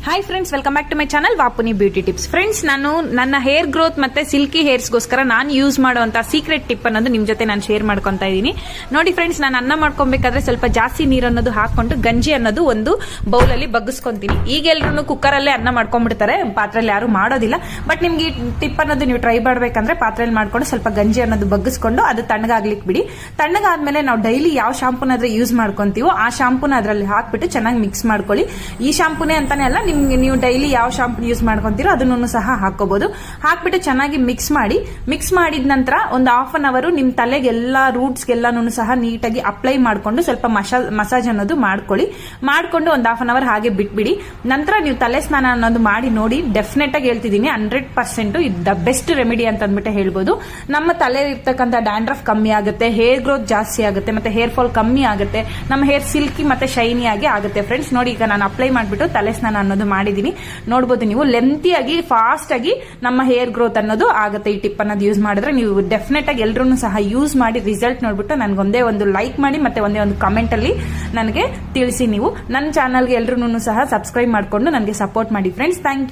Hi friends, welcome back to my channel Vapuni beauty tips. Friends, ನಾನು ನನ್ನ hair growth ಮತ್ತೆ silky ಹೇರ್ಸ್ಗೋಸ್ಕರ ನಾನು ಯೂಸ್ ಮಾಡುವಂತ ಸೀಕ್ರೆಟ್ ಟಿಪ್ ಅನ್ನೋದು ನಿಮ್ ಜೊತೆ ನಾನು ಶೇರ್ ಮಾಡ್ಕೊಂತಾ ಇದ್ದೀನಿ. ನೋಡಿ ಫ್ರೆಂಡ್ಸ್, ನಾನು ಅನ್ನ ಮಾಡ್ಕೊಬೇಕಾದ್ರೆ ಸ್ವಲ್ಪ ಜಾಸ್ತಿ ನೀರು ಅನ್ನೋದು ಹಾಕೊಂಡು ಗಂಜಿ ಅನ್ನೋದು ಒಂದು ಬೌಲ್ ಅಲ್ಲಿ ಬಗ್ಗಿಸ್ಕೊಂತೀನಿ. ಈಗ ಎಲ್ರು ಕುಕ್ಕರ್ ಅಲ್ಲೇ ಅನ್ನ ಮಾಡ್ಕೊಂಡ್ಬಿಡ್ತಾರೆ, ಪಾತ್ರೆಯಲ್ಲಿ ಯಾರು ಮಾಡೋದಿಲ್ಲ. ಬಟ್ ನಿಮ್ಗೆ ಈ ಟಿಪ್ ಅನ್ನೋದು ನೀವು ಟ್ರೈ ಮಾಡ್ಬೇಕಂದ್ರೆ ಪಾತ್ರೆಯಲ್ಲಿ ಮಾಡ್ಕೊಂಡು ಸ್ವಲ್ಪ ಗಂಜಿ ಅನ್ನೋದು ಬಗ್ಗಿಸ್ಕೊಂಡು ಅದು ತಣ್ಣಗಾಗ್ಲಿಕ್ಕೆ ಬಿಡಿ. ತಣ್ಣಗಾದ್ಮೇಲೆ ನಾವು ಡೈಲಿ ಯಾವ ಶಾಂಪೂನಾದ್ರೆ ಯೂಸ್ ಮಾಡ್ಕೊಂತೀವೋ ಆ ಶಾಂಪೂನ ಅದರಲ್ಲಿ ಹಾಕ್ಬಿಟ್ಟು ಚೆನ್ನಾಗಿ ಮಿಕ್ಸ್ ಮಾಡ್ಕೊಳ್ಳಿ. ಈ ಶಾಂಪೂನೇ ಅಂತಾನೆ ಅಲ್ಲ, ನಿಮ್ಗೆ ನೀವು ಡೈಲಿ ಯಾವ ಶಾಂಪೂ ಯೂಸ್ ಮಾಡ್ಕೊಂತೀರೋ ಅದನ್ನು ಸಹ ಹಾಕೋಬಹುದು. ಹಾಕ್ಬಿಟ್ಟು ಚೆನ್ನಾಗಿ ಮಿಕ್ಸ್ ಮಾಡಿ. ಮಿಕ್ಸ್ ಮಾಡಿದ ನಂತರ ಒಂದು ಹಾಫ್ ಅನ್ ಅವರ್ ನಿಮ್ ತಲೆಗೆಲ್ಲ ರೂಟ್ಸ್ಗೆಲ್ಲಾನು ಸಹ ನೀಟಾಗಿ ಅಪ್ಲೈ ಮಾಡ್ಕೊಂಡು ಸ್ವಲ್ಪ ಮಸಾಜ್ ಅನ್ನೋದು ಮಾಡ್ಕೊಂಡು ಒಂದು ಹಾಫ್ ಅನ್ ಅವರ್ ಹಾಗೆ ಬಿಟ್ಬಿಡಿ. ನಂತರ ನೀವು ತಲೆ ಸ್ನಾನ ಅನ್ನೋದು ಮಾಡಿ ನೋಡಿ. ಡೆಫಿನೆಟ್ ಆಗಿ ಹೇಳ್ತಿದ್ದೀನಿ, 100% ಇದು ದ ಬೆಸ್ಟ್ ರೆಮಿಡಿ ಅಂತ ಅಂದ್ಬಿಟ್ಟು ಹೇಳ್ಬೋದು. ನಮ್ಮ ತಲೆ ಇರ್ತಕ್ಕಂಥ ಡ್ಯಾಂಡ್ರಫ್ ಕಮ್ಮಿ ಆಗುತ್ತೆ, ಹೇರ್ ಗ್ರೋತ್ ಜಾಸ್ತಿ ಆಗುತ್ತೆ, ಮತ್ತೆ ಹೇರ್ ಫಾಲ್ ಕಮ್ಮಿ ಆಗುತ್ತೆ, ನಮ್ಮ ಹೇರ್ ಸಿಲ್ಕಿ ಮತ್ತೆ ಶೈನಿ ಆಗಿ ಆಗುತ್ತೆ. ಫ್ರೆಂಡ್ಸ್ ನೋಡಿ, ಈಗ ನಾನು ಅಪ್ಲೈ ಮಾಡ್ಬಿಟ್ಟು ತಲೆ ಸ್ನಾನ ಅನ್ನೋದು ಮಾಡಿದೀನಿ. ನೋಡಬಹುದು ನೀವು, ಲೆಂತಿಯಾಗಿ ಫಾಸ್ಟ್ ಆಗಿ ನಮ್ಮ ಹೇರ್ ಗ್ರೋತ್ ಅನ್ನೋದು ಆಗುತ್ತೆ. ಈ ಟಿಪ್ ಅನ್ನೋದು ಯೂಸ್ ಮಾಡಿದ್ರೆ ನೀವು ಡೆಫಿನೆಟ್ ಆಗಿ ಎಲ್ಲರೂ ಸಹ ಯೂಸ್ ಮಾಡಿ ರಿಸಲ್ಟ್ ನೋಡ್ಬಿಟ್ಟು ನನಗೊಂದೇ ಒಂದು ಲೈಕ್ ಮಾಡಿ ಮತ್ತೆ ಒಂದೇ ಒಂದು ಕಮೆಂಟ್ ಅಲ್ಲಿ ನನಗೆ ತಿಳಿಸಿ. ನೀವು ನನ್ನ ಚಾನಲ್ಗೆ ಎಲ್ಲರೂ ಸಹ ಸಬ್ಸ್ಕ್ರೈಬ್ ಮಾಡ್ಕೊಂಡು ನನಗೆ ಸಪೋರ್ಟ್ ಮಾಡಿ ಫ್ರೆಂಡ್ಸ್. Thank you.